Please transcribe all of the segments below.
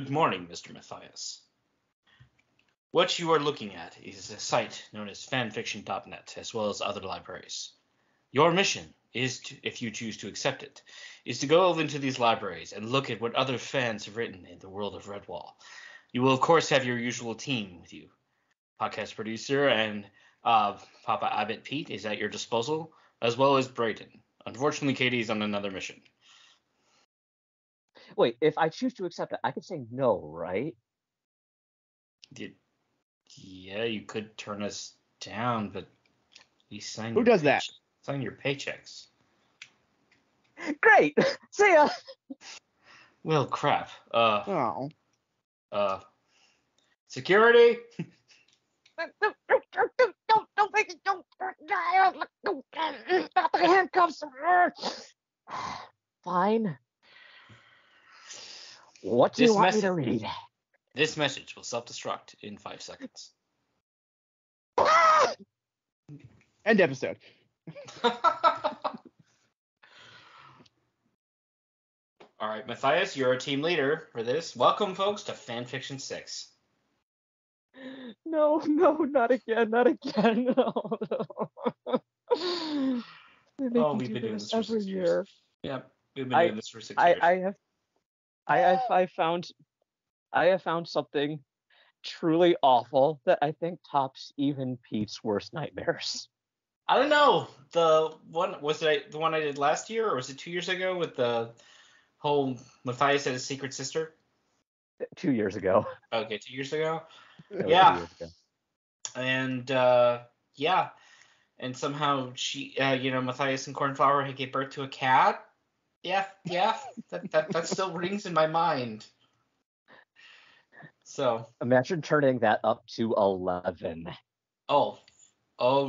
Good morning, Mr. Matthias. What you are looking at is a site known as Fanfiction.net, as well as other libraries. Your mission is, if you choose to accept it, is to go into these libraries and look at what other fans have written in the world of Redwall. You will, of course, have your usual team with you. Podcast producer and Papa Abbott Pete is at your disposal, as well as Brayden. Unfortunately, Katie is on another mission. Wait, if I choose to accept it, I could say no, right? Yeah, you could turn us down, but we sign. Who does that? Sign your paychecks. Great. See ya. Well, crap. Oh. Security. Don't make it. Don't. Not the handcuffs. Fine. What do you want me to read? This message will self-destruct in 5 seconds. End episode. All right, Matthias, you're a team leader for this. Welcome, folks, to Fanfiction 6. No, not again. Oh, no. We've been doing this for every 6 year. years. Yep, we've been doing this for 6 years. I have found something truly awful that I think tops even Pete's worst nightmares. I don't know. The one I did last year, or was it 2 years ago with the whole Matthias had a secret sister? 2 years ago. Okay, 2 years ago. Yeah. 2 years ago. And yeah, and somehow she, Matthias and Cornflower had gave birth to a cat. Yeah, that still rings in my mind. So imagine turning that up to 11. Oh,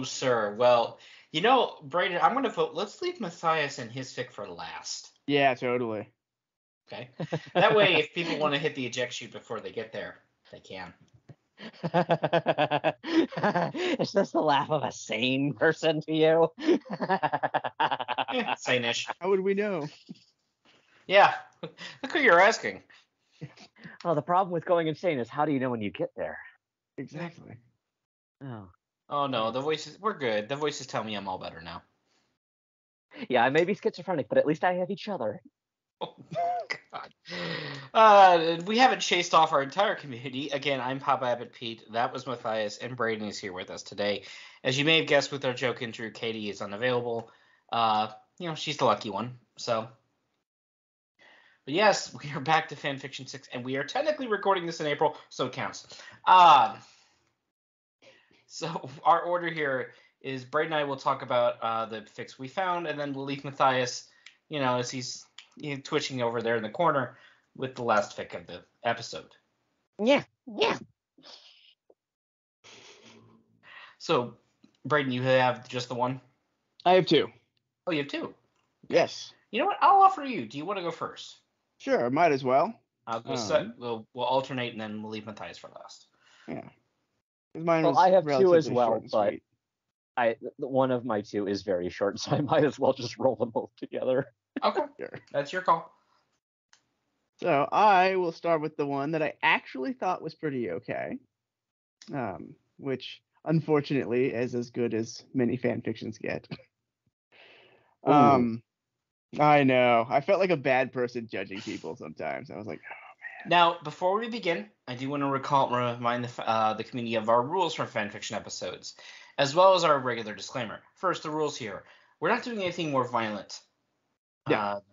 sir. Well, Brayden, I'm gonna vote. Let's leave Matthias and his fic for last. Yeah, totally. Okay. That way, if people want to hit the eject chute before they get there, they can. Is this the laugh of a sane person to you? Sane-ish. How would we know? Yeah. Look who you're asking. Well, the problem with going insane is how do you know when you get there? Exactly. Oh no, the voices, we're good. The voices tell me I'm all better now. Yeah, I may be schizophrenic, but at least I have each other. Oh, God. We haven't chased off our entire community. Again, I'm Papa Abbott Pete. That was Matthias, and Brayden is here with us today. As you may have guessed with our joke intro, Katie is unavailable. She's the lucky one. So, but yes, we are back to Fanfiction 6, and we are technically recording this in April, so it counts. So our order here is Brayden and I will talk about the fics we found, and then we'll leave Matthias, as he's twitching over there in the corner with the last fic of the episode. Yeah. So, Brayden, you have just the one? I have 2. Oh, you have 2? Yes. You know what? I'll offer you. Do you want to go first? Sure, might as well. I'll go we'll alternate, and then we'll leave Matthias for last. Yeah. Mine was I have 2 as relatively well, short and but sweet. one of my 2 is very short, so I might as well just roll them both together. Okay, Sure. That's your call. So I will start with the one that I actually thought was pretty okay, which unfortunately is as good as many fan fictions get. I know. I felt like a bad person judging people sometimes. I was like, oh man. Now, before we begin, I do want to remind the community of our rules for fanfiction episodes, as well as our regular disclaimer. First, the rules here. We're not doing anything more violent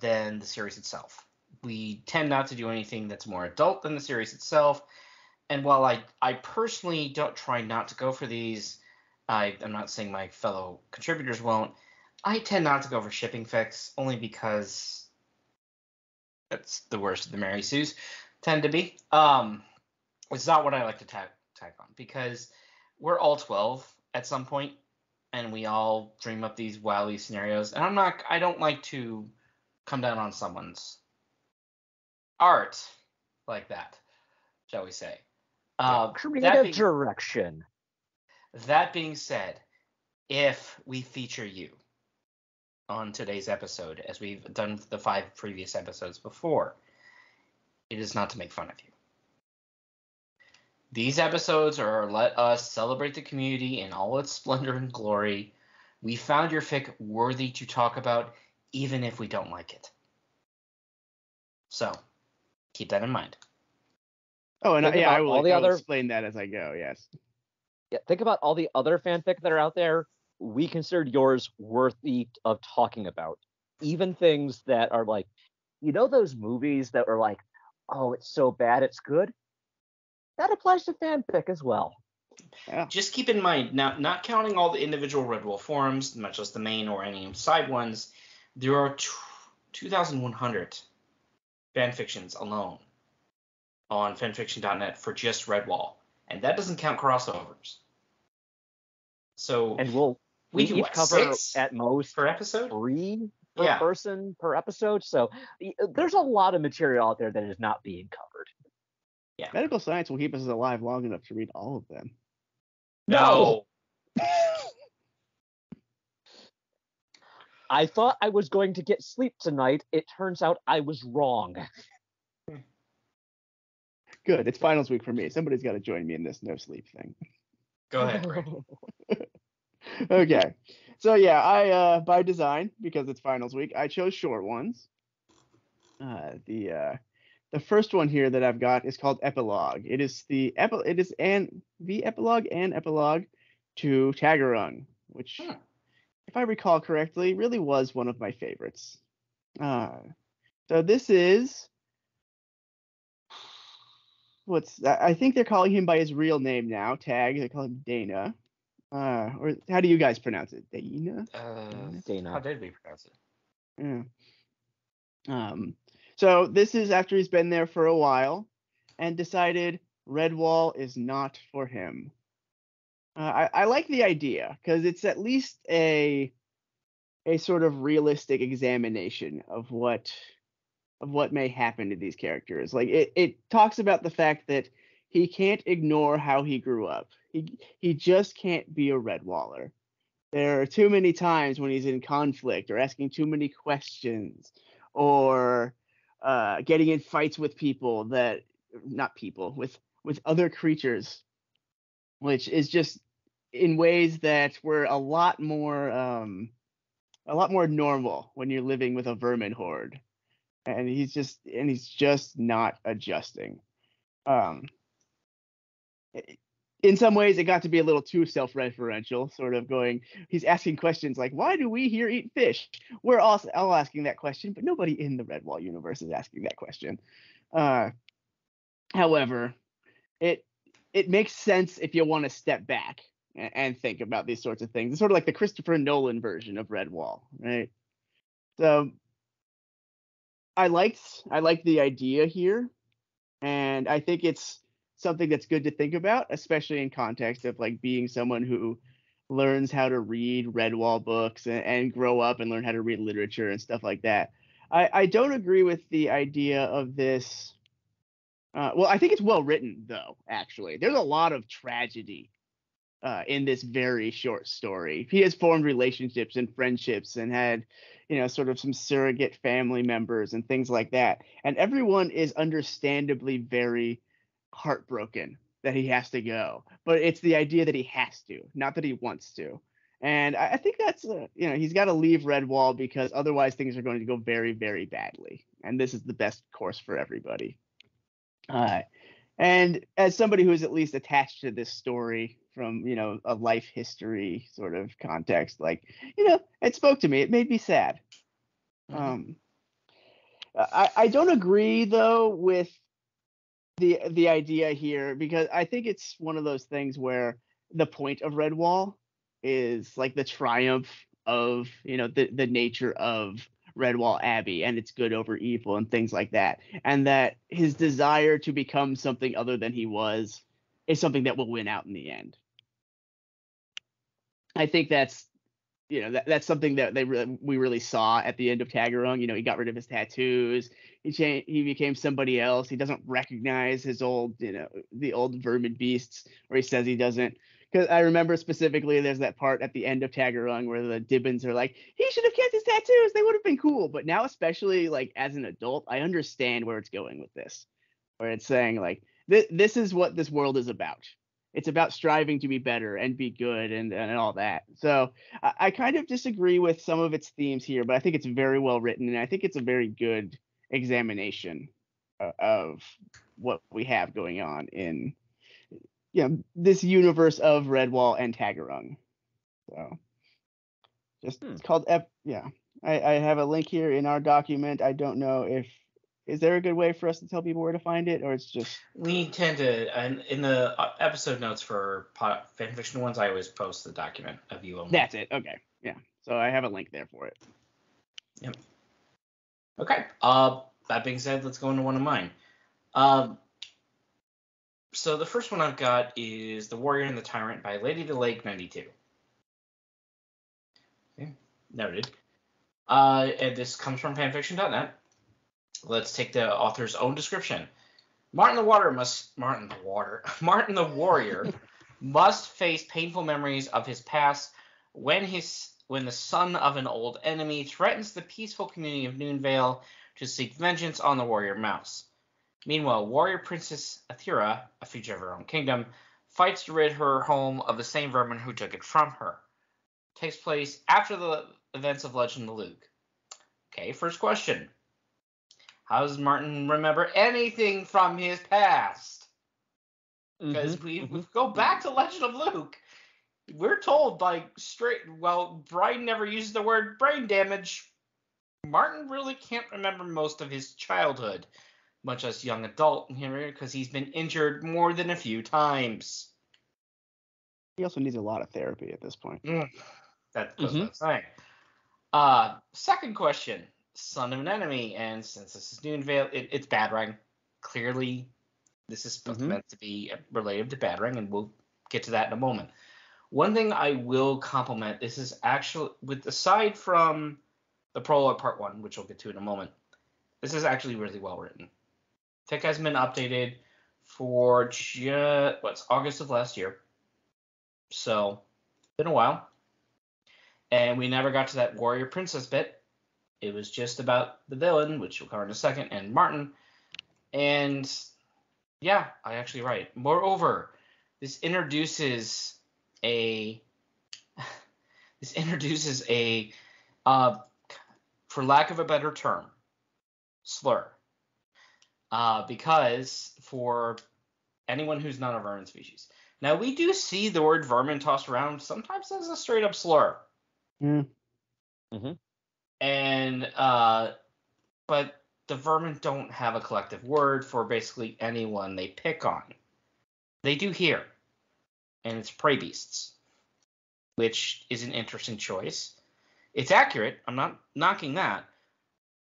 than the series itself. We tend not to do anything that's more adult than the series itself. And while I personally don't try not to go for these, I'm not saying my fellow contributors won't, I tend not to go for shipping fics, only because that's the worst of the Mary Sues tend to be. It's not what I like to tag on, because we're all 12 at some point, and we all dream up these wily scenarios, and I don't like to come down on someone's art like that, shall we say. Creative direction. That being said, if we feature you on today's episode, as we've done the 5 previous episodes before, it is not to make fun of you. These episodes are let us celebrate the community in all its splendor and glory. We found your fic worthy to talk about, even if we don't like it. So, keep that in mind. Oh, and Think I about will, all the I will other explain that as I go. Yes. Yeah, think about all the other fanfic that are out there. We considered yours worthy of talking about. Even things that are like, those movies that are like, oh, it's so bad, it's good? That applies to fanfic as well. Yeah. Just keep in mind, now, not counting all the individual Red Wolf forums, much less the main or any side ones, there are 2,100 fanfictions alone on fanfiction.net for just Redwall. And that doesn't count crossovers. So And we we do each what, cover 6 at most per episode? 3 per Yeah. person per episode. So there's a lot of material out there that is not being covered. Yeah. Medical science will keep us alive long enough to read all of them. No. I thought I was going to get sleep tonight. It turns out I was wrong. Good. It's finals week for me. Somebody's got to join me in this no sleep thing. Go ahead, Brady. Okay. So yeah, I by design, because it's finals week, I chose short ones. The first one here that I've got is called Epilogue. It is the epilogue and epilogue to Tagarung, which, if I recall correctly, really was one of my favorites. So this is I think they're calling him by his real name now, Tag. They call him Dana. Or how do you guys pronounce it? Dana? Dana. How did we pronounce it? Yeah. So this is after he's been there for a while and decided Redwall is not for him. I like the idea because it's at least a sort of realistic examination of what may happen to these characters. Like it talks about the fact that he can't ignore how he grew up. He just can't be a Redwaller. There are too many times when he's in conflict or asking too many questions or getting in fights with people with other creatures, which is just in ways that were a lot more normal when you're living with a vermin horde. And he's just not adjusting. In some ways, it got to be a little too self-referential, sort of going. He's asking questions like, "Why do we here eat fish?" We're all asking that question, but nobody in the Redwall universe is asking that question. However, it makes sense if you want to step back and think about these sorts of things. It's sort of like the Christopher Nolan version of Redwall, right? So I liked the idea here, and I think it's something that's good to think about, especially in context of like being someone who learns how to read Redwall books and grow up and learn how to read literature and stuff like that. I don't agree with the idea of this. Well, I think it's well written though. Actually, there's a lot of tragedy in this very short story. He has formed relationships and friendships and had, sort of some surrogate family members and things like that. And everyone is understandably very heartbroken that he has to go. But it's the idea that he has to, not that he wants to. And I think that's, he's got to leave Redwall because otherwise things are going to go very, very badly. And this is the best course for everybody. And as somebody who is at least attached to this story from, a life history sort of context, like, it spoke to me. It made me sad. Mm-hmm. I don't agree though with the idea here because I think it's one of those things where the point of Redwall is like the triumph of, the nature of Redwall Abbey and its good over evil and things like that, and that his desire to become something other than he was is something that will win out in the end. I think that's that's something that we really saw at the end of Tagarung. He got rid of his tattoos. He became somebody else. He doesn't recognize his old, the old vermin beasts, or he says he doesn't. Because I remember specifically, there's that part at the end of Tagarung where the Dibbins are like, he should have kept his tattoos. They would have been cool. But now, especially like as an adult, I understand where it's going with this, where it's saying like, this is what this world is about. It's about striving to be better and be good and all that. So I kind of disagree with some of its themes here, but I think it's very well written, and I think it's a very good examination of what we have going on in this universe of Redwall and Tagarung. So just it's called I have a link here in our document. I don't know if is there a good way for us to tell people where to find it, or it's just We tend to, and in the episode notes for fanfiction ones, I always post the document of you only. That's it. Okay, yeah. So I have a link there for it. Yep. Okay. That being said, let's go into one of mine. So the first one I've got is The Warrior and the Tyrant by Lady of the Lake 92. Okay, noted. And this comes from fanfiction.net. Let's take the author's own description. Martin the Warrior must face painful memories of his past when the son of an old enemy threatens the peaceful community of Noonvale to seek vengeance on the warrior mouse. Meanwhile, warrior princess Athira, a future of her own kingdom, fights to rid her home of the same vermin who took it from her. Takes place after the events of Legend of Luke. Okay, first question. How does Martin remember anything from his past? Because we go back to Legend of Luke. We're told Brian never uses the word brain damage. Martin really can't remember most of his childhood, much as young adult because he's been injured more than a few times. He also needs a lot of therapy at this point. That goes without saying. Second question. Son of an enemy, and since this is Noonvale, it's Badrang. Clearly, this is meant to be related to Badrang, and we'll get to that in a moment. One thing I will compliment, this is actually, aside from the prologue part 1, which we'll get to in a moment, this is actually really well written. Tech has been updated for August of last year. So, been a while. And we never got to that warrior princess bit. It was just about the villain, which we'll cover in a second, and Martin. And yeah, I actually write. Moreover, this introduces a for lack of a better term, slur. Because for anyone who's not a vermin species. Now, we do see the word vermin tossed around sometimes as a straight up slur. And, but the vermin don't have a collective word for basically anyone they pick on. They do here. And it's prey beasts, which is an interesting choice. It's accurate. I'm not knocking that.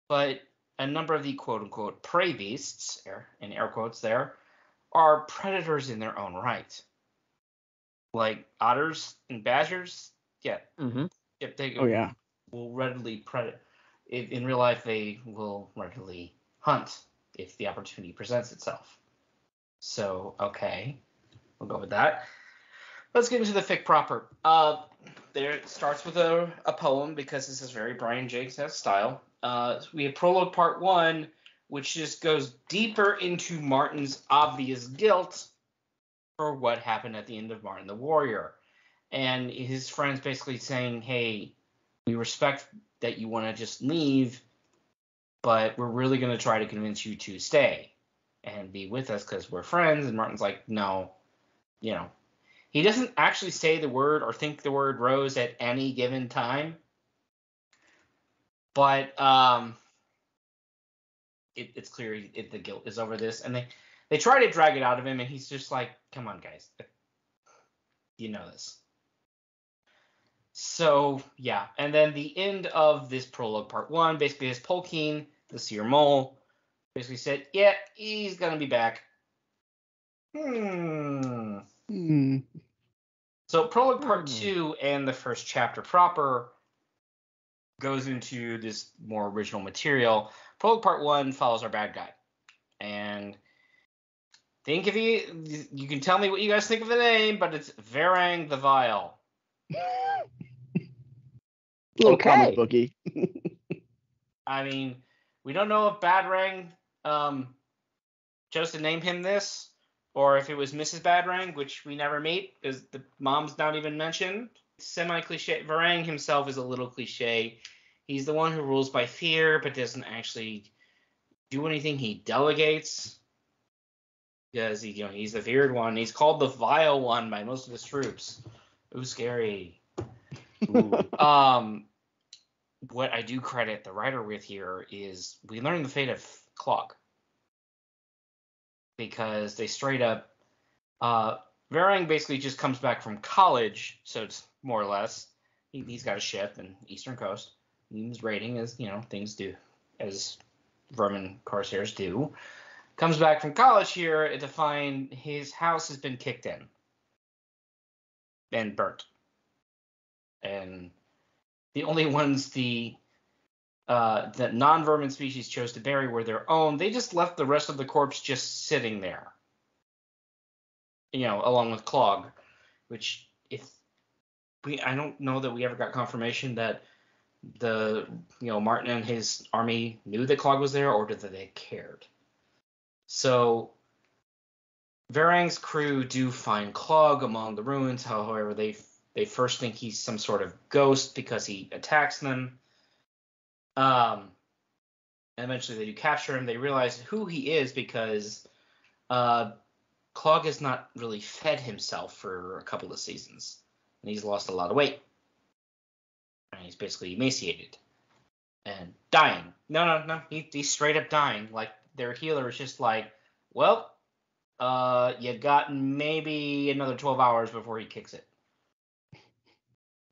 But a number of the quote-unquote prey beasts, in air quotes there, are predators in their own right. Like otters and badgers, will readily predator. In real life, they will readily hunt if the opportunity presents itself. So, okay, we'll go with that. Let's get into the fic proper. There it starts with a poem because this is very Brian Jakes style. We have prologue part 1, which just goes deeper into Martin's obvious guilt for what happened at the end of Martin the Warrior. And his friends basically saying, hey, we respect that you want to just leave, but we're really going to try to convince you to stay and be with us because we're friends. And Martin's like, no, He doesn't actually say the word or think the word rose at any given time. But it's clear the guilt is over this. And they try to drag it out of him, and he's just like, come on, guys. You know this. So, yeah. And then the end of this prologue part 1, basically is Polkeen, the seer mole, basically said, yeah, he's going to be back. So prologue part 2 and the first chapter proper goes into this more original material. Prologue part 1 follows our bad guy. And think if you can tell me what you guys think of the name, but it's Varang the Vile. Little comic booky. I mean, we don't know if Badrang chose to name him this, or if it was Mrs. Badrang, which we never meet because the mom's not even mentioned. Semi-cliche. Varang himself is a little cliche. He's the one who rules by fear, but doesn't actually do anything. He delegates because he's the feared one. He's called the vile one by most of his troops. Ooh, scary. Ooh. What I do credit the writer with here is we learn the fate of Clog. Because they straight up Varang basically just comes back from college, so it's more or less he's got a ship in Eastern Coast. He's raiding as things do, as vermin corsairs do. Comes back from college here to find his house has been kicked in and burnt, and the only ones the non-vermin species chose to bury were their own. They just left the rest of the corpse just sitting there, along with Clog, which I don't know that we ever got confirmation that Martin and his army knew that Clog was there or that they cared. So Varang's crew do find Clog among the ruins. However, they first think he's some sort of ghost because he attacks them. And eventually they do capture him. They realize who he is because Clog has not really fed himself for a couple of seasons. And he's lost a lot of weight. And he's basically emaciated. And dying. No. He's straight up dying. Like, their healer is just like, well, you got maybe another 12 hours before he kicks it.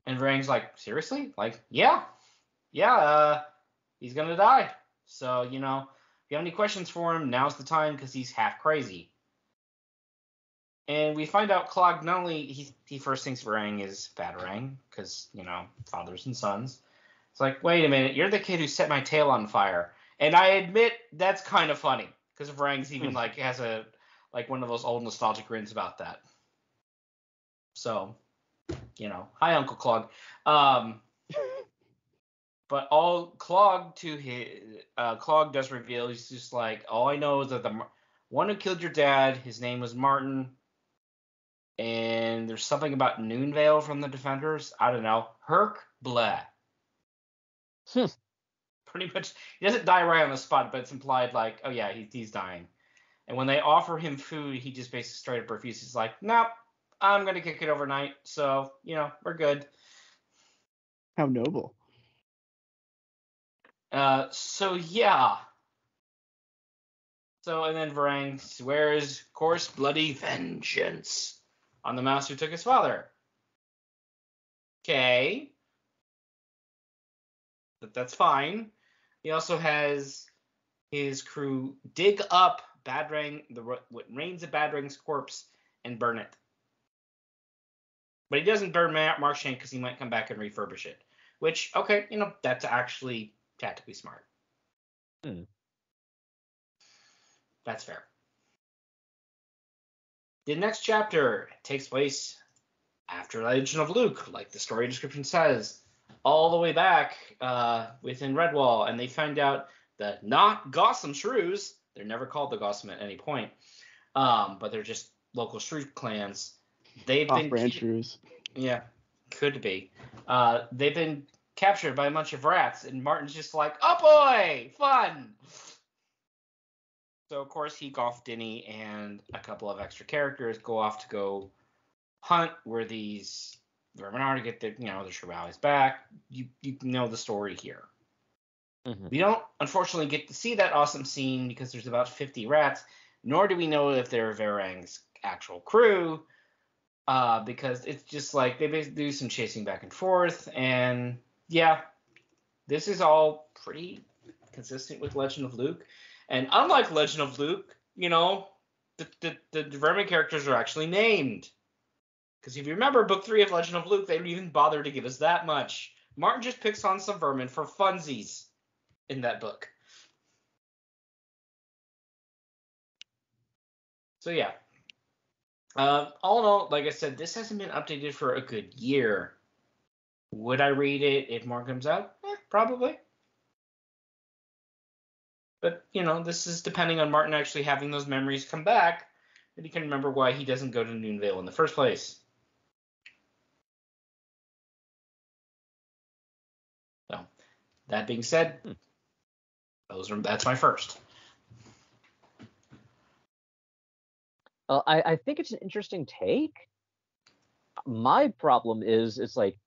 And Varang's like, seriously? Like, yeah, he's gonna die. So, if you have any questions for him, now's the time because he's half crazy. And we find out Clog not only he first thinks Varang is Batarang because fathers and sons. It's like, wait a minute, you're the kid who set my tail on fire, and I admit that's kind of funny because Varang's even has a one of those old nostalgic grins about that. So, hi Uncle Clog. But all Clog Clog does reveal, he's just like, all I know is that the one who killed your dad, his name was Martin, and there's something about Noonvale from the Defenders. I don't know. Herc blah. Pretty much, he doesn't die right on the spot, but it's implied like, oh yeah, he's dying. And when they offer him food, he just basically straight up refuses. He's like, nope, I'm gonna kick it overnight, so we're good. How noble. So yeah. So, and then Varang swears, of course, bloody vengeance on the mouse who took his father. Okay. But that's fine. He also has his crew dig up Badrang, what remains of Badrang's corpse, and burn it. But he doesn't burn Marshank because he might come back and refurbish it. Which, okay, that's actually tactically smart. That's fair. The next chapter takes place after Legend of Luke, like the story description says, all the way back within Redwall, and they find out that not Gotham shrews, they're never called the Gotham at any point, but they're just local shrew clans. They've Off-brand shrews. Yeah, could be. They've been captured by a bunch of rats, and Martin's just like, oh boy, fun! So, of course, he, Golf, Denny, and a couple of extra characters go off to go hunt where these vermin are to get the Shirauis back. You know the story here. Mm-hmm. We don't, unfortunately, get to see that awesome scene because there's about 50 rats, nor do we know if they're Varang's actual crew, because it's just like they basically do some chasing back and forth, and yeah, this is all pretty consistent with Legend of Luke. And unlike Legend of Luke, the vermin characters are actually named. Because if you remember Book 3 of Legend of Luke, they didn't even bother to give us that much. Martin just picks on some vermin for funsies in that book. So yeah. All in all, like I said, this hasn't been updated for a good year. Would I read it if more comes out? Probably. But, this is depending on Martin actually having those memories come back and he can remember why he doesn't go to Noonvale in the first place. So, that being said, that's my first. I think it's an interesting take. My problem is, it's like,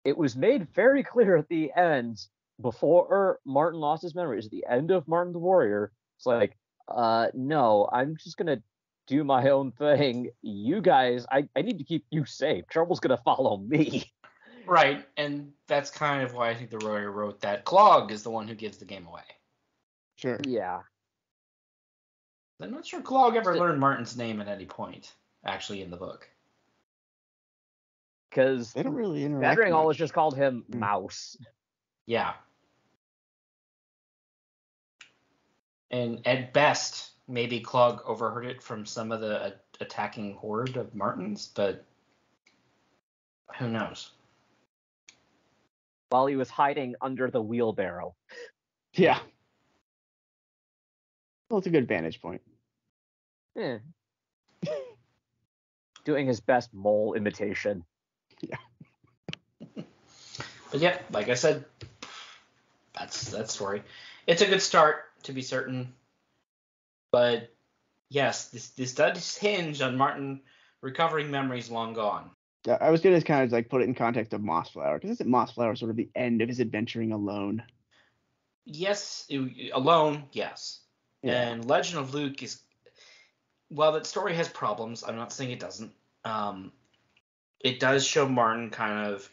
it was made very clear at the end, before Martin lost his memories, at the end of Martin the Warrior. It's like, no, I'm just gonna do my own thing. You guys, I need to keep you safe. Trouble's gonna follow me. Right, and that's kind of why I think the Warrior wrote that Clog is the one who gives the game away. Sure. Yeah. I'm not sure Clog ever learned Martin's name at any point, actually, in the book. Because they don't really interact. Bedring always just called him Mouse. Yeah. And at best, maybe Clog overheard it from some of the attacking horde of Martins, but who knows? While he was hiding under the wheelbarrow. Yeah. Well, it's a good vantage point. Eh. Doing his best mole imitation. Yeah. But yeah, like I said, that's that story. It's a good start, to be certain. But yes, this does hinge on Martin recovering memories long gone. I was going to kind of like put it in context of Mossflower, because isn't Mossflower sort of the end of his adventuring alone? Yes, alone, yes. Yeah. And Legend of Luke is, while that story has problems, I'm not saying it doesn't. It does show Martin kind of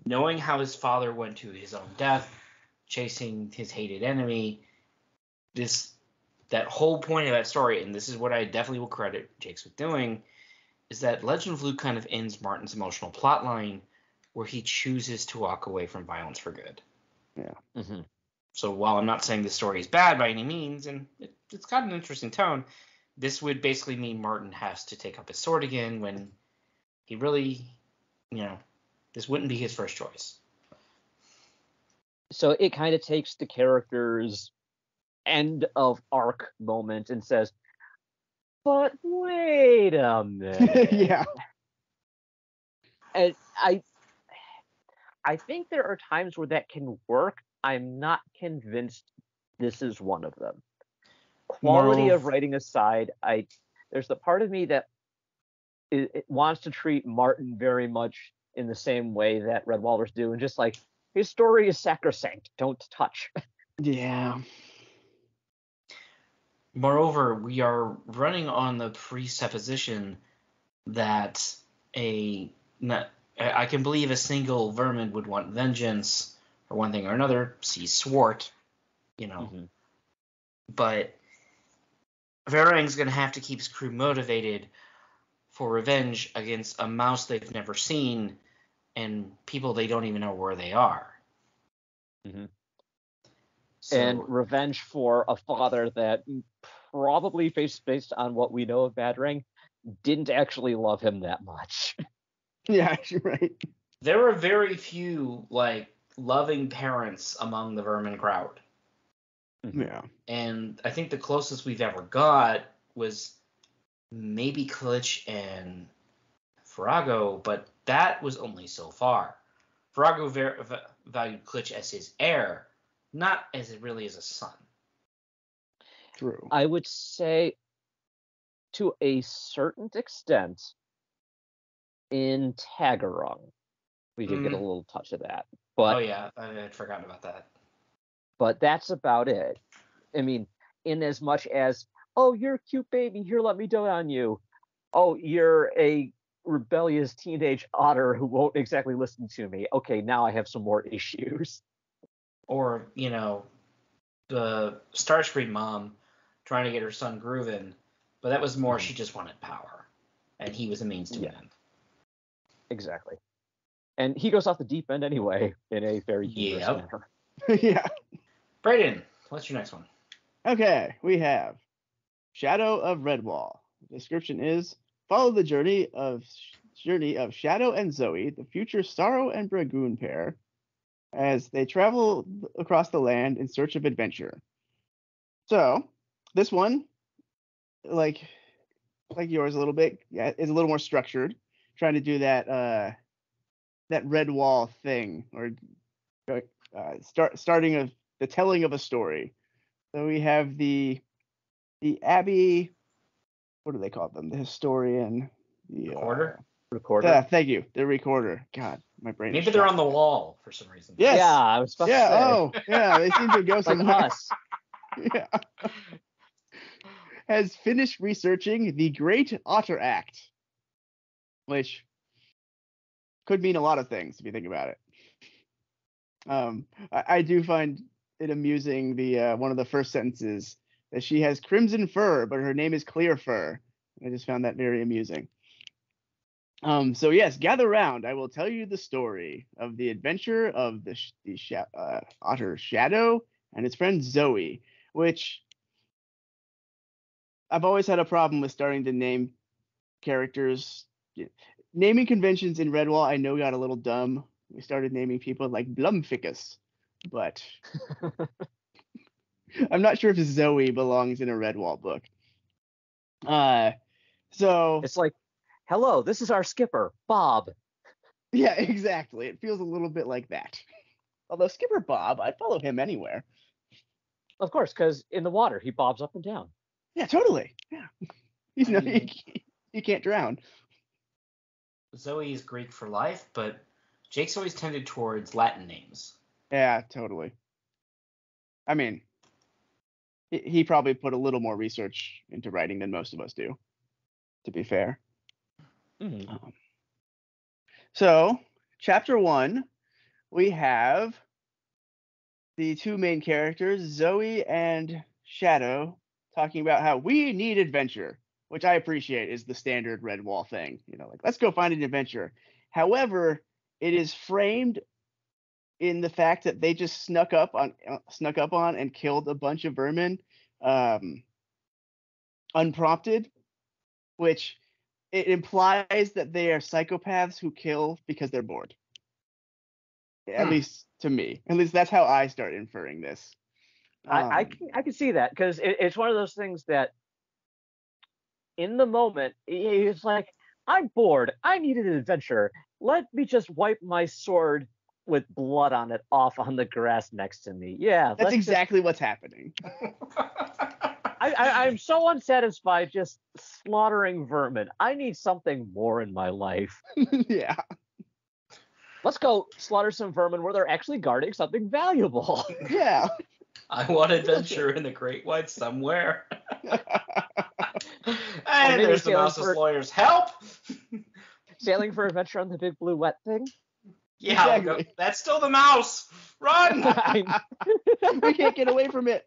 knowing how his father went to his own death, chasing his hated enemy. That whole point of that story, and this is what I definitely will credit Jakes with doing, is that Legend of Luke kind of ends Martin's emotional plotline where he chooses to walk away from violence for good. Yeah. Mm-hmm. So while I'm not saying the story is bad by any means, and it's got an interesting tone, this would basically mean Martin has to take up his sword again when he really, this wouldn't be his first choice. So it kind of takes the character's end of arc moment and says, but wait a minute. Yeah. And I think there are times where that can work. I'm not convinced this is one of them. Quality of writing aside, there's the part of me that it wants to treat Martin very much in the same way that Redwallers do, and just like, his story is sacrosanct, don't touch. Yeah. Moreover, we are running on the presupposition that I can believe a single vermin would want vengeance for one thing or another. See Swart, Mm-hmm. But Varang's going to have to keep his crew motivated for revenge against a mouse they've never seen and people they don't even know where they are. Mm-hmm. So, and revenge for a father that probably, based on what we know of Badrang, didn't actually love him that much. Yeah, you're right. There are very few loving parents among the vermin crowd. Yeah. And I think the closest we've ever got was maybe Klitsch and Farago, but that was only so far. Farago valued Klitsch as his heir, not as really as a son. True. I would say, to a certain extent, in Tagarung, we did get a little touch of that. But, oh yeah, I had forgotten about that. But that's about it. I mean, in as much as, oh, you're a cute baby, here, let me dote on you. Oh, you're a rebellious teenage otter who won't exactly listen to me. Okay, now I have some more issues. Or, the Starscream mom trying to get her son grooving, but that was more she just wanted power, and he was a means to an end. Exactly. And he goes off the deep end anyway, in a very humorous manner. Yeah. Brayden, what's your next one? Okay, we have Shadow of Redwall. The description is: follow the journey of Shadow and Zoe, the future Sorrow and Dragoon pair, as they travel across the land in search of adventure. So, this one, like yours a little bit. Yeah, it's a little more structured, trying to do that that red wall thing, or starting the telling of a story. So we have the Abbey. What do they call them? The historian. The Recorder? Recorder. Yeah, thank you. The recorder. God, my brain. Maybe they're on the wall for some reason. Yes. Yeah, I was about to say. Oh, yeah. They seem to go Like somewhere. us. Yeah. Has finished researching the Great Otter Act, which could mean a lot of things if you think about it. I do find it amusing, the one of the first sentences, that she has crimson fur, but her name is Clear Fur. I just found that very amusing. So yes, gather round. I will tell you the story of the adventure of the otter Shadow and his friend Zoe, which I've always had a problem with starting to name characters. Naming conventions in Redwall, I know, got a little dumb. We started naming people like Blumficus, but I'm not sure if Zoe belongs in a Redwall book. So It's like, hello, this is our skipper, Bob. yeah, exactly. It feels a little bit like that. Although Skipper Bob, I'd follow him anywhere. Of course, because in the water he bobs up and down. Yeah, totally. Yeah, he can't drown. Zoe is Greek for life, but Jake's always tended towards Latin names. Yeah, totally. I mean, he probably put a little more research into writing than most of us do, to be fair. Mm-hmm. So, chapter 1, we have the two main characters, Zoe and Shadow, talking about how we need adventure, which I appreciate is the standard Redwall thing. You know, like, let's go find an adventure. However, it is framed in the fact that they just snuck up on and killed a bunch of vermin unprompted, which it implies that they are psychopaths who kill because they're bored. At least to me. At least that's how I start inferring this. I can see that, because it's one of those things that in the moment it's like, I'm bored, I need an adventure, let me just wipe my sword with blood on it off on the grass next to me. Yeah, that's exactly what's happening. I'm so unsatisfied just slaughtering vermin. I need something more in my life. Yeah. Let's go slaughter some vermin where they're actually guarding something valuable. Yeah. I want adventure in the Great White somewhere. Or And maybe there's the sailing mouse's for- lawyers. Help! Sailing for adventure on the big blue wet thing. Yeah, Exactly. that's still the mouse. Run! We can't get away from it.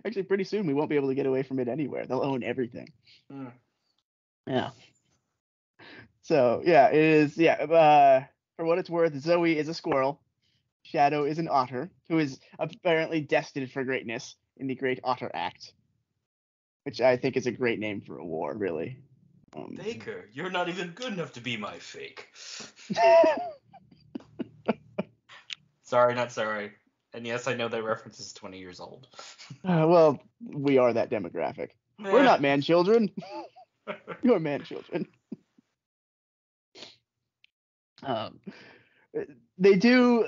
Actually, pretty soon we won't be able to get away from it anywhere. They'll own everything. Yeah. So yeah, it is. Yeah. For what it's worth, Zoe is a squirrel. Shadow is an otter who is apparently destined for greatness in the Great Otter Act, which I think is a great name for a war, really. Baker, you're not even good enough to be my fake. Sorry, not sorry. And yes, I know that reference is 20 years old. Well, we are that demographic. We're not man children. You're man children. They do.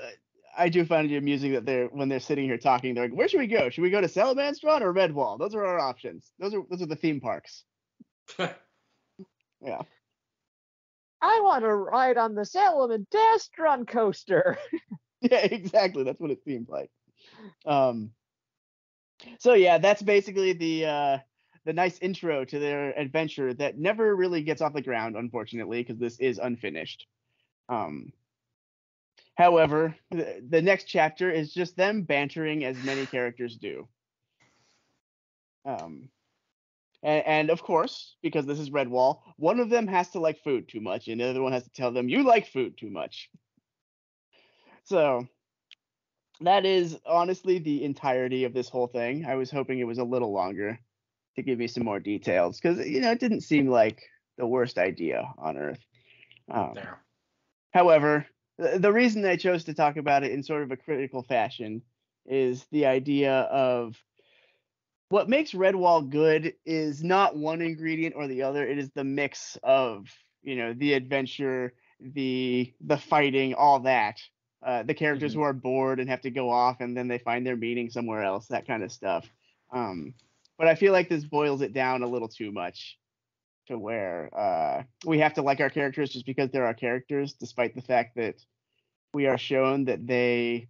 I do find it amusing that when they're sitting here talking, they're like, "Where should we go? Should we go to Salamandstron or Redwall? Those are our options. Those are the theme parks." Yeah. I want to ride on the Salamandastron coaster. Yeah, exactly. That's what it seems like. So yeah, that's basically the nice intro to their adventure that never really gets off the ground, unfortunately, because this is unfinished. However, the next chapter is just them bantering, as many characters do. And of course, because this is Redwall, one of them has to like food too much, and the other one has to tell them, "You like food too much." So that is honestly the entirety of this whole thing. I was hoping it was a little longer to give me some more details, because it didn't seem like the worst idea on Earth. However, the reason I chose to talk about it in sort of a critical fashion is the idea of what makes Redwall good is not one ingredient or the other. It is the mix of, the adventure, the fighting, all that. The characters who are bored and have to go off and then they find their meaning somewhere else, that kind of stuff. But I feel like this boils it down a little too much to where we have to like our characters just because they're our characters, despite the fact that we are shown that they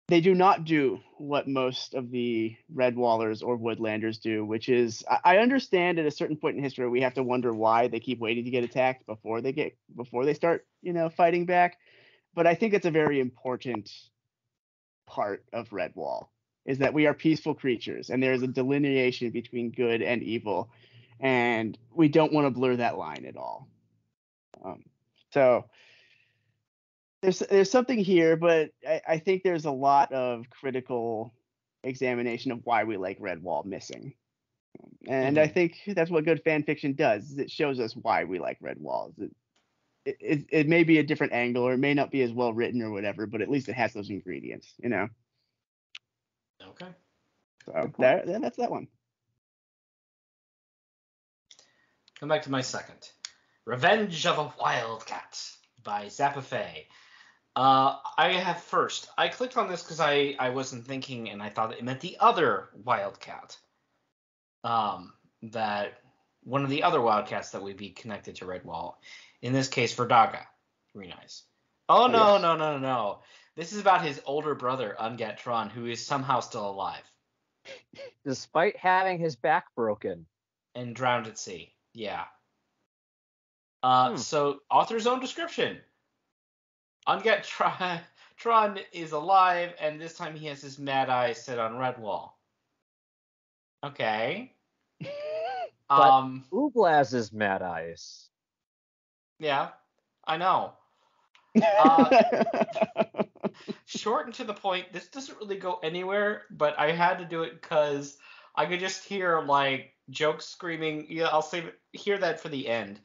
do not do what most of the Redwallers or Woodlanders do, which is I understand at a certain point in history we have to wonder why they keep waiting to get attacked before they start, fighting back. But I think it's a very important part of Redwall is that we are peaceful creatures and there is a delineation between good and evil, and we don't want to blur that line at all. So there's something here, but I think there's a lot of critical examination of why we like Redwall missing. And I think that's what good fan fiction does, is it shows us why we like Redwall. It may be a different angle or it may not be as well written or whatever, but at least it has those ingredients, Okay. So that's that one. Come back to my second. Revenge of a Wildcat by Zappafe. I have first. I clicked on this because I wasn't thinking, and I thought it meant the other Wildcat. That one of the other Wildcats that would be connected to Redwall. In this case, Verdaga. Very nice. Oh, no, yes. No. This is about his older brother, Ungatron, who is somehow still alive. Despite having his back broken. And drowned at sea. Yeah. So, author's own description. Ungatron is alive, and this time he has his mad eye set on Redwall. Okay. But Ublaz is mad eyes. Yeah, I know. Short and to the point, this doesn't really go anywhere, but I had to do it because I could just hear, like, jokes screaming. Yeah, I'll hear that for the end.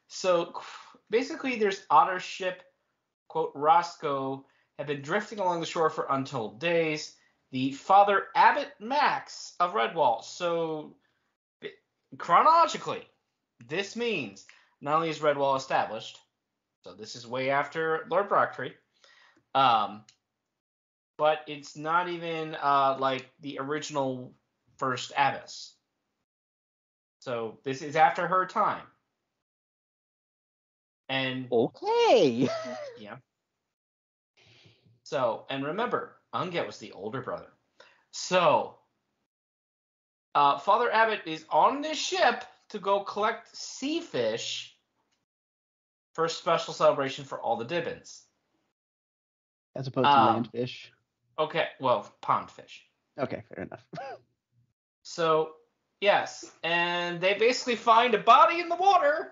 So, basically, there's Otter's ship, quote, Roscoe, have been drifting along the shore for untold days. The Father Abbot Max of Redwall. So, chronologically, this means not only is Redwall established, so this is way after Lord Brocktree, but it's not even like the original first abbess. So this is after her time. And okay. Yeah. So, and remember, Unget was the older brother. So, Father Abbott is on this ship to go collect sea fish for a special celebration for all the Dibbins. As opposed to land fish. Okay, well, pond fish. Okay, fair enough. So, yes, and they basically find a body in the water,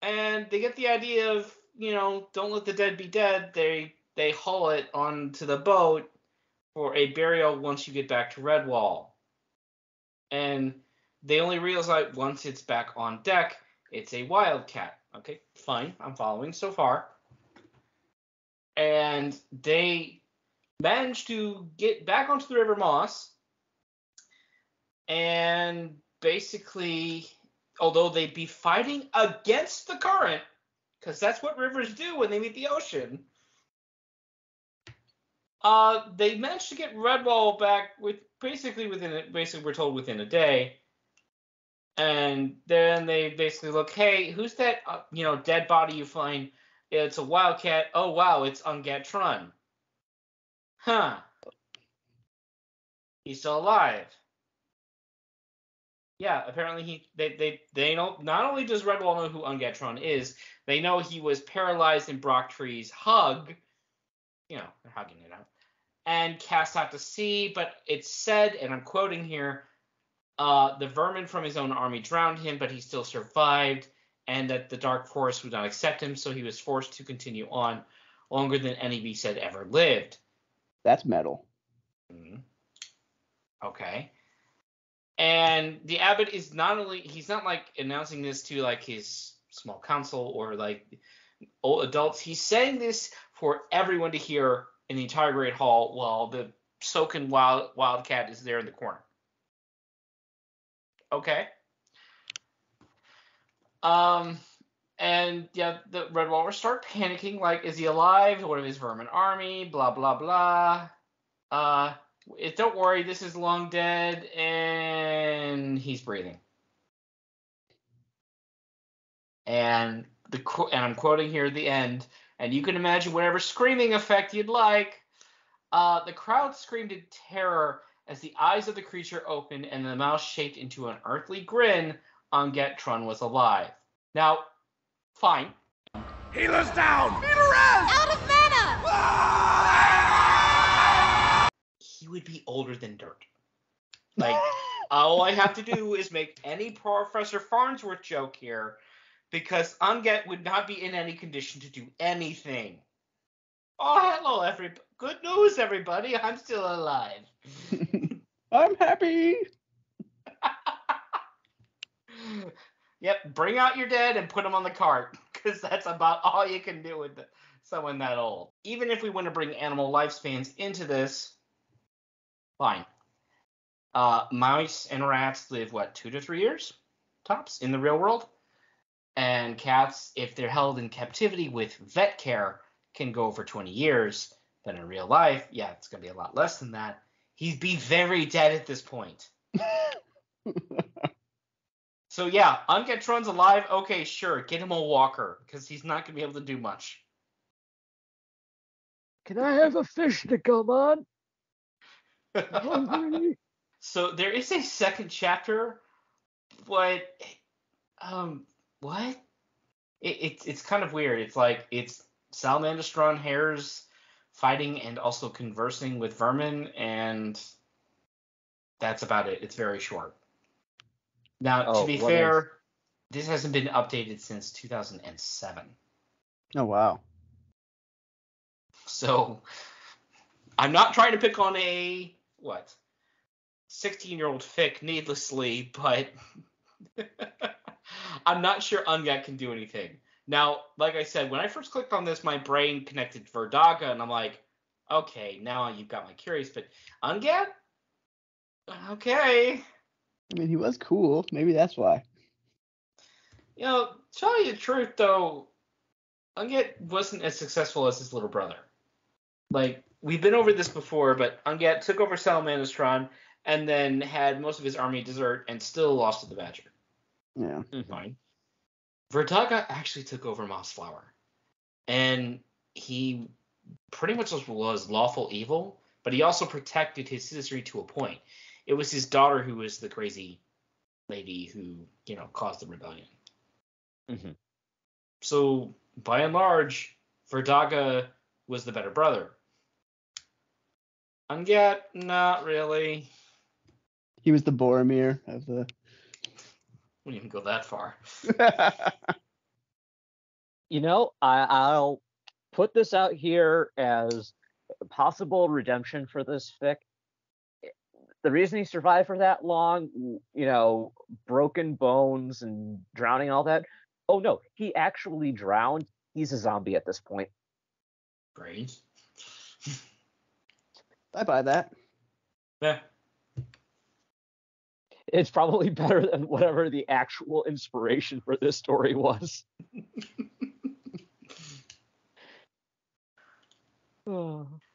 and they get the idea of, don't let the dead be dead. They haul it onto the boat for a burial once you get back to Redwall. And they only realize once it's back on deck, it's a wildcat. Okay, fine, I'm following so far. And they manage to get back onto the River Moss. And basically, although they'd be fighting against the current, because that's what rivers do when they meet the ocean, they managed to get Redwall back we're told within a day. And then they basically look, hey, who's that, dead body you find? It's a wildcat. Oh, wow, it's Ungatron. Huh. He's still alive. Yeah, apparently they know. Not only does Redwall know who Ungatron is, they know he was paralyzed in Brocktree's hug. They're hugging it out. And cast out to sea, but it's said, and I'm quoting here, the vermin from his own army drowned him, but he still survived, and that the Dark Forest would not accept him, so he was forced to continue on longer than any beast had ever lived. That's metal. Mm-hmm. Okay. And the abbot is he's not like announcing this to like his small council or like old adults. He's saying this for everyone to hear in the entire Great Hall while the soaking wildcat is there in the corner. Okay. And yeah, the Red Walrus start panicking, like, is he alive? What of his vermin army? Blah, blah, blah. Don't worry, this is long dead, and he's breathing. And I'm quoting here at the end, and you can imagine whatever screaming effect you'd like. The crowd screamed in terror as the eyes of the creature opened and the mouth shaped into an earthly grin. Anget-Trun was alive. Now, fine. Healer's down! Healer Out of mana! He would be older than dirt. Like, all I have to do is make any Professor Farnsworth joke here, because Anget would not be in any condition to do anything. Oh, hello, everybody. Good news, everybody. I'm still alive. I'm happy. Yep, bring out your dead and put them on the cart, because that's about all you can do with someone that old. Even if we want to bring animal lifespans into this, fine. Mice and rats live, 2 to 3 years? Tops, in the real world? And cats, if they're held in captivity with vet care, can go for 20 years. But in real life, yeah, it's going to be a lot less than that. He'd be very dead at this point. So yeah, Anget-Trun's alive. Okay, sure, get him a walker, because he's not going to be able to do much. Can I have a fish to come on? I'm hungry. So there is a second chapter, but what? It's kind of weird. It's like it's Salamandastron hares fighting and also conversing with vermin, and that's about it. It's very short. Now, to be fair, this hasn't been updated since 2007. Oh, wow. So I'm not trying to pick on a 16-year-old fic needlessly, but I'm not sure Anget can do anything. Now, like I said, when I first clicked on this, my brain connected Verdaga, and I'm like, okay, now you've got my curious, but Anget? Okay. I mean, he was cool. Maybe that's why. Tell you the truth, though, Anget wasn't as successful as his little brother. Like, we've been over this before, but Anget took over Salamandastron and then had most of his army desert and still lost to the Badger. Yeah. Fine. Verdaga actually took over Mossflower. And he pretty much was lawful evil, but he also protected his citizenry to a point. It was his daughter who was the crazy lady who, caused the rebellion. Mm-hmm. So, by and large, Verdaga was the better brother. Anget, not really. He was the Boromir of the... Wouldn't even go that far. I'll put this out here as possible redemption for this fic. The reason he survived for that long, broken bones and drowning and all that. Oh no, he actually drowned. He's a zombie at this point. Great. I buy that. Yeah. It's probably better than whatever the actual inspiration for this story was.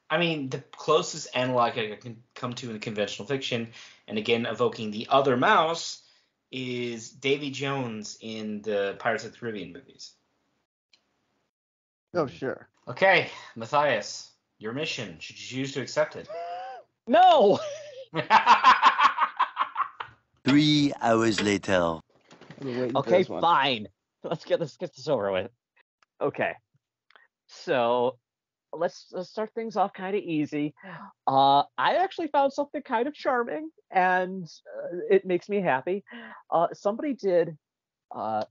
I mean, the closest analog I can come to in conventional fiction, and again evoking the other mouse, is Davy Jones in the Pirates of the Caribbean movies. Oh, sure. Okay, Matthias, your mission. Should you choose to accept it? No! 3 hours later. Okay, fine. Let's get this over with. Okay. So let's start things off kind of easy. I actually found something kind of charming, and it makes me happy. Somebody did a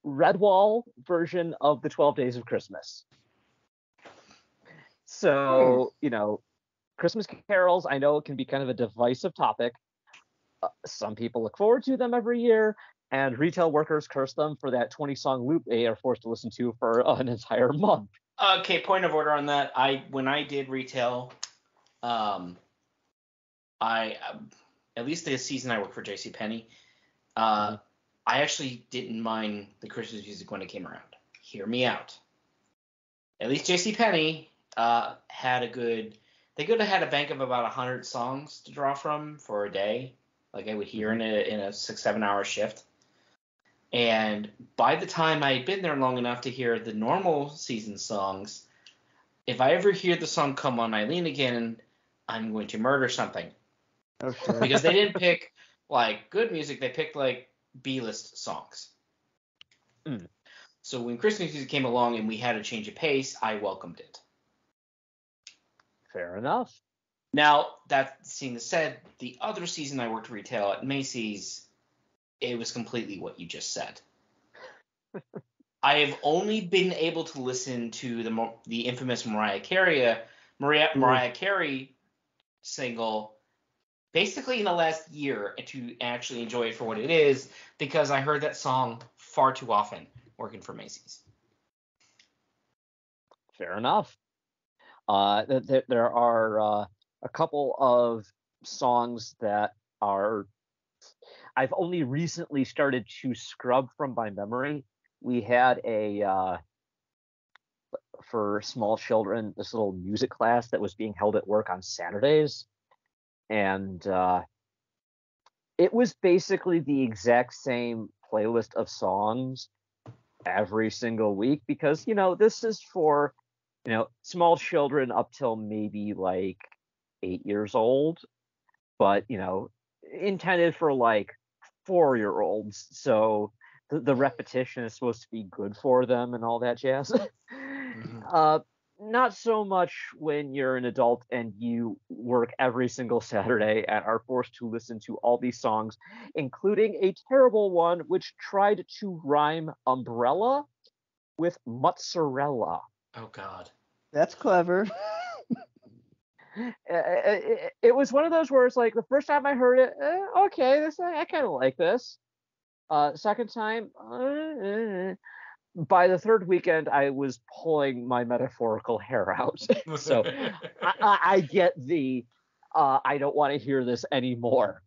Redwall version of the 12 Days of Christmas. So, Christmas carols, I know it can be kind of a divisive topic. Some people look forward to them every year, and retail workers curse them for that 20-song loop they are forced to listen to for an entire month. Okay, point of order on that. When I did retail, Um, I at least the season I worked for JCPenney, I actually didn't mind the Christmas music when it came around. Hear me out. At least JCPenney had a good. They could have had a bank of about 100 songs to draw from for a day, like I would hear in a 6-7 hour shift. And by the time I had been there long enough to hear the normal season songs, if I ever hear the song "Come On Eileen" again, I'm going to murder something. Oh, sure. Because they didn't pick like good music, they picked like B-list songs. So when Christmas music came along and we had a change of pace, I welcomed it. Fair enough. Now, that being said, the other season I worked retail at Macy's, it was completely what you just said. I have only been able to listen to the infamous Mariah Carey single basically in the last year to actually enjoy it for what it is, because I heard that song far too often working for Macy's. Fair enough. There are a couple of songs that I've only recently started to scrub from my memory. We had for small children, this little music class that was being held at work on Saturdays. And it was basically the exact same playlist of songs every single week because, this is for, small children up till maybe like 8 years old, but, intended for like 4-year-olds. So the repetition is supposed to be good for them and all that jazz. Not so much when you're an adult and you work every single Saturday and are forced to listen to all these songs, including a terrible one which tried to rhyme umbrella with mozzarella. Oh, God. That's clever. It was one of those where it's like the first time I heard it, okay, I kind of like this. Second time, by the third weekend, I was pulling my metaphorical hair out. So I get the I don't want to hear this anymore.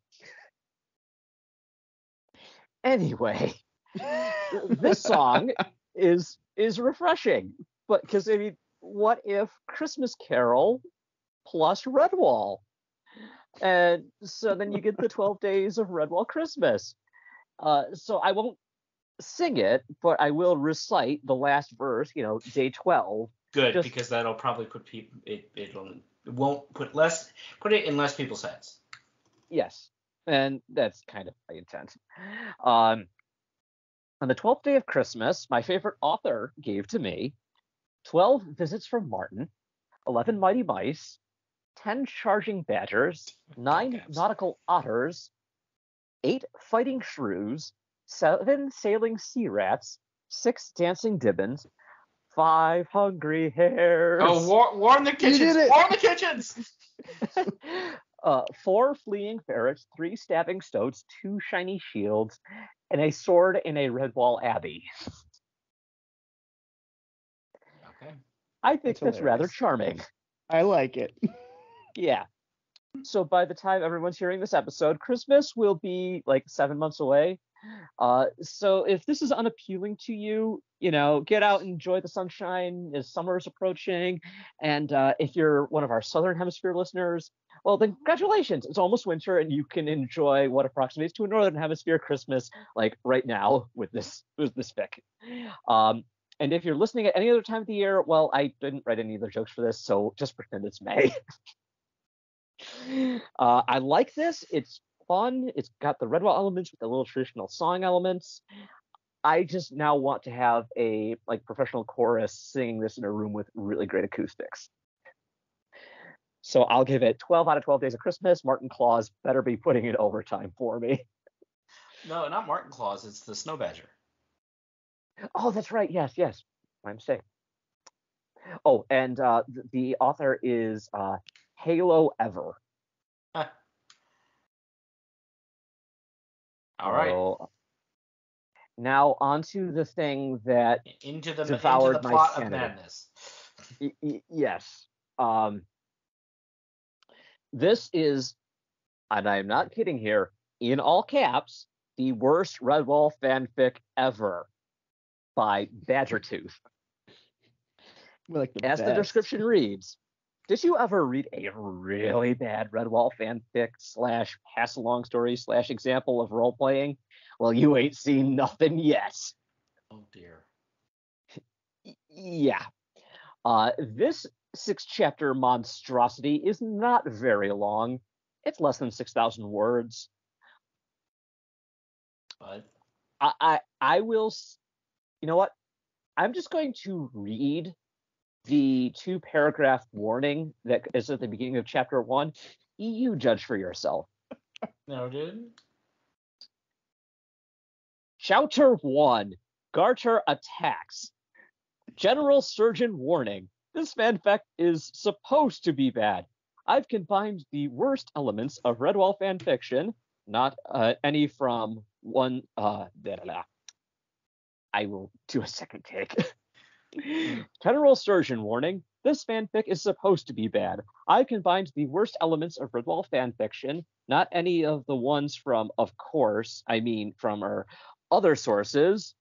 Anyway, this song is refreshing, but because what if Christmas Carol plus Redwall? And so then you get the 12 days of Redwall Christmas. So I won't sing it, but I will recite the last verse, day 12. Good, because that'll probably put people, it won't put it in less people's heads. Yes, and that's kind of my intent. On the 12th day of Christmas, my favorite author gave to me 12 visits from Martin, 11 mighty mice, 10 charging badgers, 9 nautical otters, 8 fighting shrews, 7 sailing sea rats, 6 dancing dibbons, 5 hungry hares. Oh, warn the kitchens! Warn the kitchens! 4 fleeing ferrets, 3 stabbing stoats, 2 shiny shields, and a sword in a Redwall Abbey. Okay. I think that's rather charming. I like it. Yeah. So by the time everyone's hearing this episode, Christmas will be like 7 months away. So if this is unappealing to you, get out and enjoy the sunshine as summer is approaching. And if you're one of our Southern Hemisphere listeners, well, then congratulations. It's almost winter and you can enjoy what approximates to a Northern Hemisphere Christmas like right now with this fic. And if you're listening at any other time of the year, well, I didn't write any other jokes for this, so just pretend it's May. I like this. It's fun. It's got the Redwall elements with the little traditional song elements. I just now want to have a professional chorus singing this in a room with really great acoustics. So I'll give it 12 out of 12 days of Christmas. Martin Claus better be putting in overtime for me. No, not Martin Claus. It's the Snow Badger. Oh, that's right. Yes. My mistake. Oh, and the author is Halo Ever. Huh. All right. Now onto the thing that into the devoured plot my of madness. Yes. This is, and I'm not kidding here, in all caps, the worst Redwall fanfic ever by Badgertooth. Like the As best. the description reads, did you ever read a really bad Redwall fanfic / pass along story / example of role playing? Well, you ain't seen nothing yet. Oh dear. Yeah. This 6-chapter monstrosity is not very long. It's less than 6,000 words. But I will. You know what? I'm just going to read the 2-paragraph warning that is at the beginning of chapter 1. You judge for yourself. noted. Chapter 1. Garter attacks. General Surgeon warning. This fanfic is supposed to be bad. I've combined the worst elements of Redwall fanfiction, not any from one. I will do a second take. General Surgeon warning. This fanfic is supposed to be bad. I've combined the worst elements of Redwall fanfiction, not any of the ones from, of course, I mean from our other sources,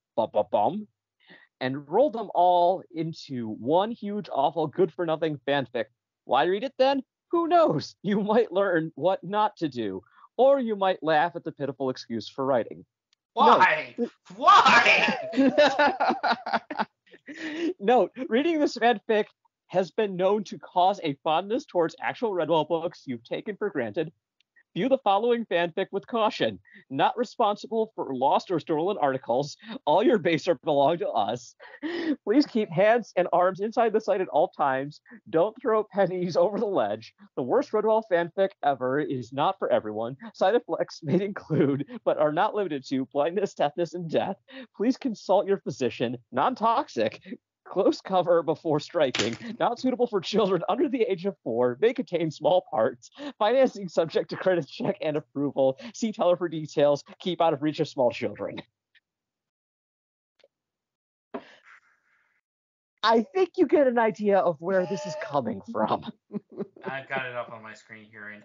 and rolled them all into one huge, awful, good-for-nothing fanfic. Why read it then? Who knows? You might learn what not to do, or you might laugh at the pitiful excuse for writing. Why? Why? Note, reading this fanfic has been known to cause a fondness towards actual Redwall books you've taken for granted. View the following fanfic with caution. Not responsible for lost or stolen articles. All your base belong to us. Please keep hands and arms inside the site at all times. Don't throw pennies over the ledge. The worst Redwall fanfic ever is not for everyone. Side effects may include, but are not limited to, blindness, deafness, and death. Please consult your physician. Non-toxic. Close cover before striking, not suitable for children under the age of 4, may contain small parts, financing subject to credit check and approval, see teller for details, keep out of reach of small children. I think you get an idea of where this is coming from. I've got it up on my screen here, and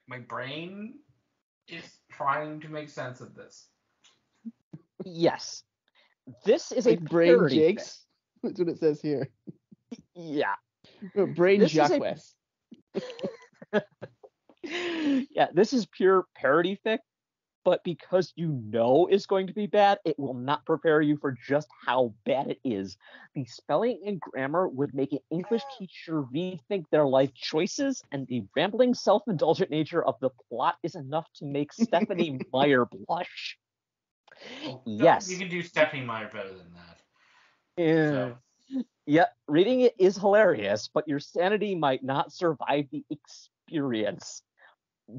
my brain is trying to make sense of this. Yes. This is like a brain parody jakes. That's what it says here. Yeah. Brain This is Jacques. Yeah, this is pure parody fic, but because you know it's going to be bad, it will not prepare you for just how bad it is. The spelling and grammar would make an English teacher rethink their life choices, and the rambling, self-indulgent nature of the plot is enough to make Stephanie Meyer blush. Oh, Yes. You can do Stephanie Meyer better than that. Yeah. So. Yeah, reading it is hilarious, but your sanity might not survive the experience.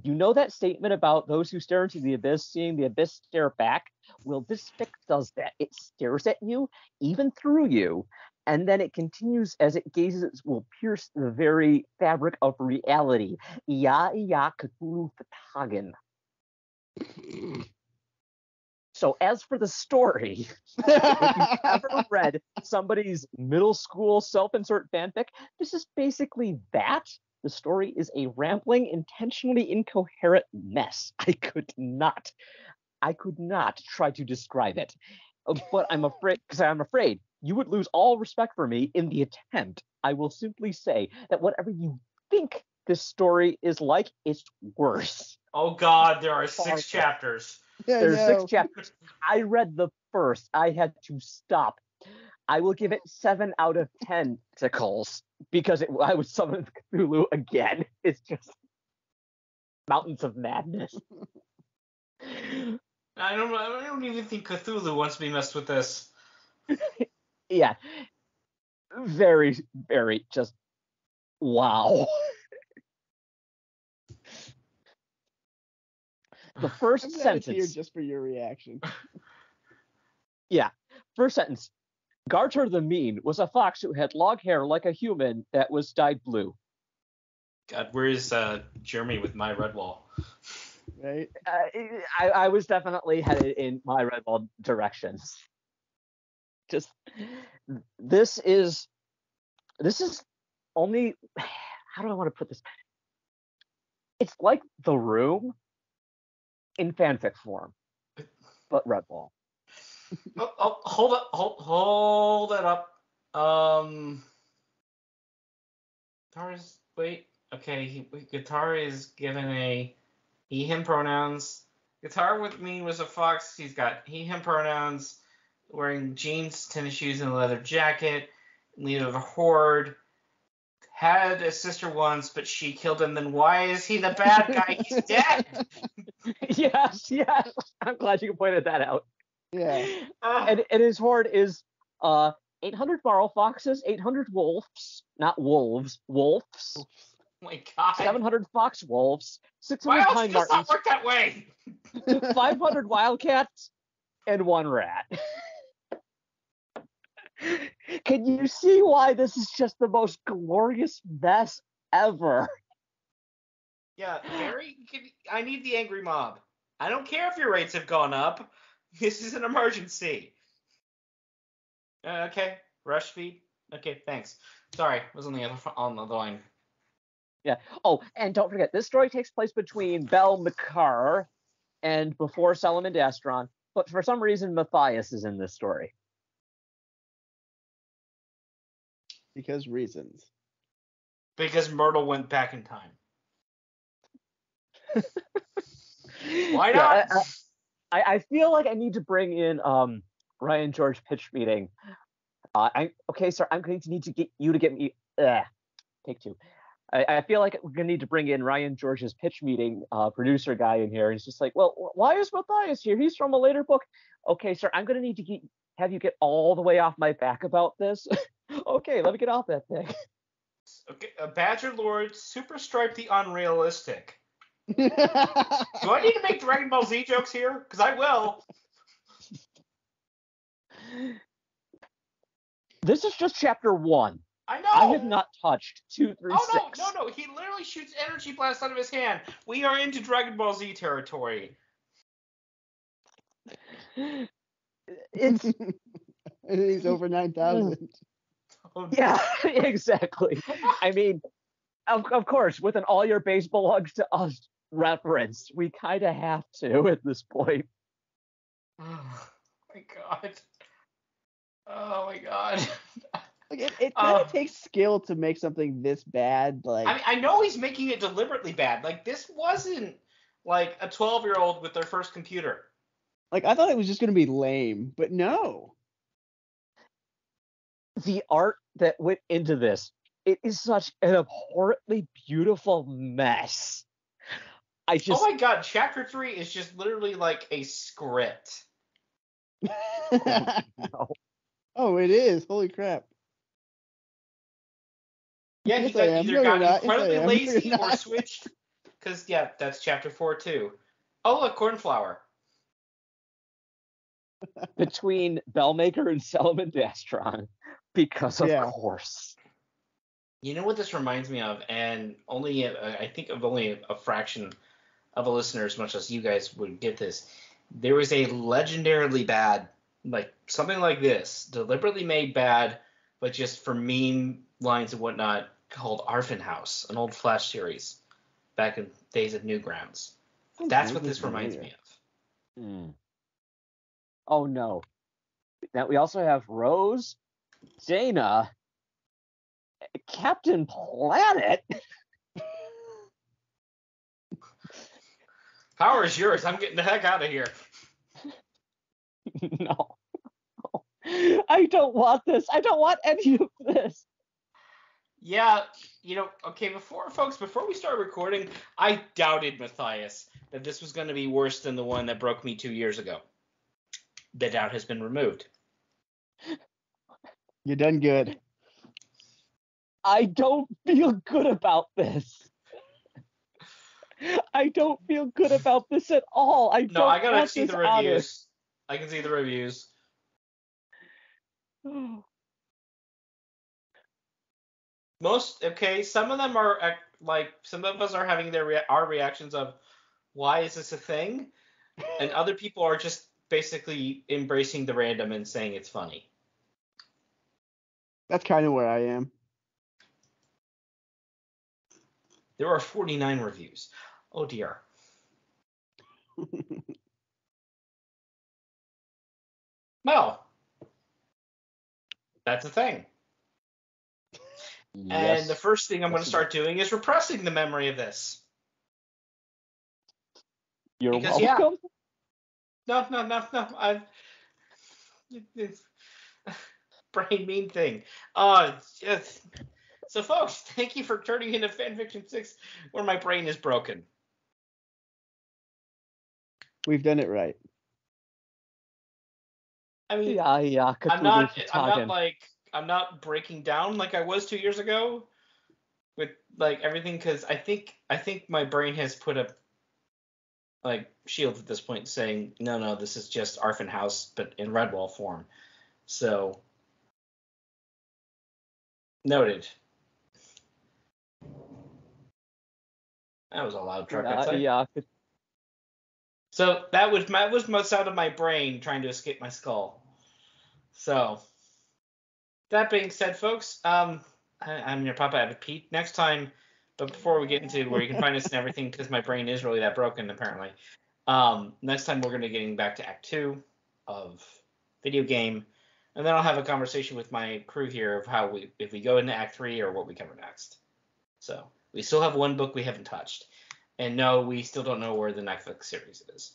You know that statement about those who stare into the abyss, seeing the abyss stare back? Well, this fic does that. It stares at you, even through you, and then it continues as it gazes, will pierce the very fabric of reality. Ya Cthulhu Fatagan. So as for the story, if you've ever read somebody's middle school self-insert fanfic, this is basically that. The story is a rambling, intentionally incoherent mess. I could not try to describe it. But I'm afraid you would lose all respect for me in the attempt. I will simply say that whatever you think this story is like, it's worse. Oh God, there are 6 chapters. There's 6 chapters. I read the first. I had to stop. I will give it 7 out of 10 tickles because I would summon Cthulhu again. It's just mountains of madness. I don't even think Cthulhu wants to be messed with this. Yeah. Very, very just wow. The first sentence here just for your reaction. Yeah. First sentence. Garter the Mean was a fox who had long hair like a human that was dyed blue. God, where is Jeremy with my Redwall? Right? I was definitely headed in my Redwall directions. Just this is only, how do I want to put this? It's like The Room in fanfic form, but Redwall. Hold that up. Guitar's wait. Okay, Guitar is given he him pronouns. Guitar with me was a fox. He's got he him pronouns. Wearing jeans, tennis shoes, and a leather jacket. Leader of a horde. Had a sister once, but she killed him. Then why is he the bad guy? He's dead. Yes. I'm glad you pointed that out. Yeah. And his horde is 800 Barrel Foxes, 800 Wolves, not wolves, wolves. Oh my God. 700 Fox Wolves, 600 Why else Pine does Martens, not work that way? 500 Wildcats, and 1 rat. Can you see why this is just the most glorious mess ever? Yeah, I need the angry mob. I don't care if your rates have gone up. This is an emergency. Okay, rush speed. Okay, thanks. Sorry, I was on the other line. Yeah. Oh, and don't forget, this story takes place between Bel Makar and before Salamandastron, but for some reason Matthias is in this story. Because reasons. Because Myrtle went back in time. Why not? Yeah, I feel like I need to bring in Ryan George pitch meeting. Okay, sir, I'm going to need to get you to get me. Take 2. I feel like we're gonna need to bring in Ryan George's pitch meeting producer guy in here. He's just like, well, why is Matthias here? He's from a later book. Okay, sir, I'm gonna need to have you get all the way off my back about this. Okay, let me get off that thing. Okay, Badger Lord, Super Stripe the Unrealistic. Do I need to make Dragon Ball Z jokes here? Because I will. This is just chapter 1. I know. I have not touched 2 through 6. No. He literally shoots energy blasts out of his hand. We are into Dragon Ball Z territory. It's He's over 9,000. Oh, yeah, exactly. I mean, of course, with an all your base belongs to us reference, we kind of have to at this point. Oh my God. Oh my God. Like it kind of takes skill to make something this bad. Like I mean, I know he's making it deliberately bad. Like, this wasn't like a 12-year-old with their first computer. Like I thought it was just gonna be lame, but no. The art that went into this, it is such an abhorrently beautiful mess. Oh my God, chapter 3 is just literally like a script. No. Oh, it is. Holy crap. Yeah, Yes, he I got am. either No, you're got not. Yes, incredibly I am. lazy You're or not. switched. Because, yeah, that's chapter 4 too. Oh, look, cornflower. Between Bellmaker and Salamandastron, because of Yeah. course. You know what this reminds me of? And only, I think of only a fraction of a listener, as much as you guys would get this. There was a legendarily bad, like something like this, deliberately made bad, but just for meme lines and whatnot, called Arfin House, an old Flash series back in days of Newgrounds. That's what this reminds me of. Oh no. Now we also have Rose, Dana, Captain Planet. Power is yours. I'm getting the heck out of here. No. I don't want this. I don't want any of this. Yeah, okay, before we start recording, I doubted, Matthias, that this was going to be worse than the one that broke me 2 years ago. The doubt has been removed. You done good. I don't feel good about this. I don't feel good about this at all. I gotta see the reviews. I can see the reviews. Some of them are some of us are having our reactions of why is this a thing, and other people are just basically embracing the random and saying it's funny. That's kind of where I am. There are 49 reviews. Oh dear. Well, that's a thing. Yes. And the first thing I'm going to Yes, start doing is repressing the memory of this. You're Because, welcome. No. It's brain mean thing. Yes. So, folks, thank you for turning into Fanfiction 6, where my brain is broken. We've done it right. I mean, Yeah, I'm Cthulhu not breaking down like I was 2 years ago with like everything, because I think my brain has put up like shields at this point saying no, this is just Arfin House but in Redwall form. So noted. That was a loud truck outside. Yeah. So that was most out of my brain trying to escape my skull. So that being said, folks, I'm your Papa Abbott Pete. Next time, but before we get into where you can find us and everything, because my brain is really that broken apparently. Next time we're going to be getting back to Act 2 of video game, and then I'll have a conversation with my crew here of if we go into Act 3 or what we cover next. So we still have one book we haven't touched, and no, we still don't know where the Netflix series is.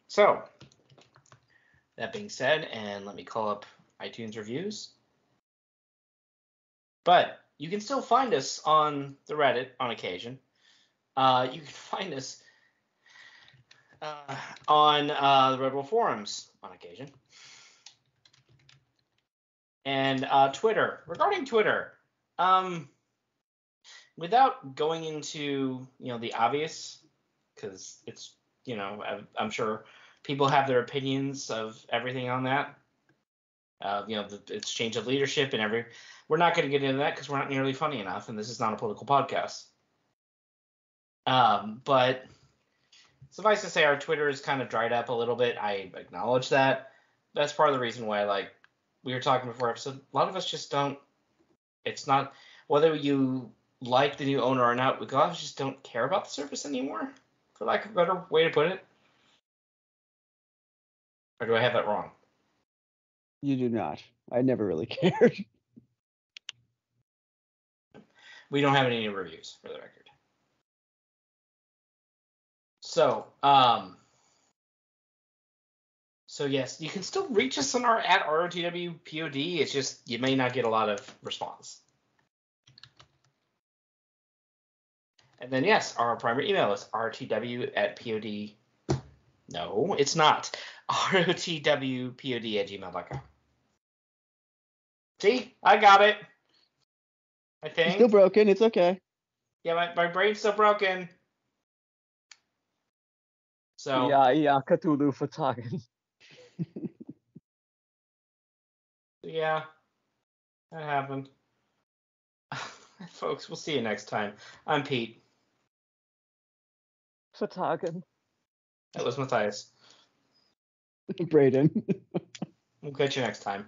So that being said, and let me call up iTunes reviews. But you can still find us on the Reddit on occasion. You can find us on the Redwall forums on occasion. And Twitter. Regarding Twitter, without going into the obvious, because it's I'm sure people have their opinions of everything on that. The exchange of leadership and we're not going to get into that because we're not nearly funny enough, and this is not a political podcast. But suffice to say, our Twitter is kind of dried up a little bit. I acknowledge that. That's part of the reason why, like we were talking before episode, a lot of us just don't. It's not whether you like the new owner or not. A lot of us just don't care about the service anymore, for lack of a better way to put it. Or do I have that wrong? You do not. I never really cared. We don't have any new reviews, for the record. So, yes, you can still reach us on our @ROTWPOD. It's just you may not get a lot of response. And then yes, our primary email is rtw@pod. No, it's not. rotwpod@gmail.com. See, I got it. I think. It's still broken. It's okay. Yeah, my brain's still broken. So. Yeah, Cthulhu Fatagan. Yeah, that happened. Folks, we'll see you next time. I'm Pete. Fatagan. That was Matthias. Brayden. We'll catch you next time.